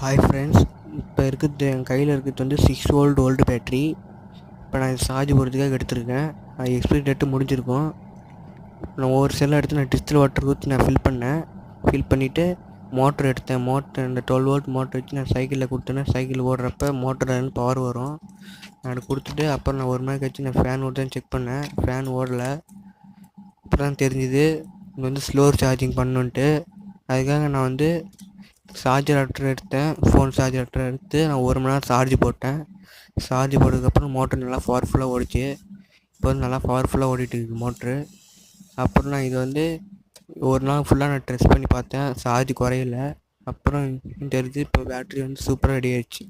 Hi friends, இப்போ இருக்கிறது என் கையில் இருக்கிறது வந்து 6 வோல்ட் ஓல்டு பேட்ரி. இப்போ நான் சார்ஜ் போடுறதுக்காக எடுத்திருக்கேன். அது எக்ஸ்பைரி டேட்டு முடிஞ்சிருக்கும். நான் ஒவ்வொரு செல்லை எடுத்து நான் டிஸ்டில் வாட்டர் ஊற்றி நான் ஃபில் பண்ணிவிட்டு மோட்ரு எடுத்தேன். இந்த 12 வோல்ட் மோட்ரு வச்சு நான் சைக்கிளில் கொடுத்தேன்னா சைக்கிள் ஓடுறப்ப மோட்டரில் பவர் வரும். நான் அதை கொடுத்துட்டு அப்புறம் நான் ஒரு மணி கழிச்சு நான் ஃபேன் ஓடுதான்னு செக் பண்ணேன். ஃபேன் ஓடலை. அப்புறம் தான் தெரிஞ்சுது இது வந்து ஸ்லோர் சார்ஜிங் பண்ணுன்ட்டு. அதுக்காக நான் வந்து சார்ஜர் அடாப்டர் எடுத்தேன். ஃபோன் சார்ஜர் அடாப்டர் எடுத்து நான் 1 மணி நேரம் சார்ஜ் போட்டேன். சார்ஜ் போட்டதுக்கப்புறம் மோட்ரு நல்லா பவர்ஃபுல்லாக ஓடிச்சு. இப்போ வந்து நல்லா பவர்ஃபுல்லாக ஓடிட்டு இருக்குது மோட்ரு. அப்புறம் நான் இது வந்து ஒரு நாள் ஃபுல்லாக நான் டெஸ்ட் பண்ணி பார்த்தேன், சார்ஜ் குறையல. அப்புறம் தெரிஞ்சு இப்போ பேட்ரி வந்து சூப்பராக ரெடி ஆயிடுச்சு.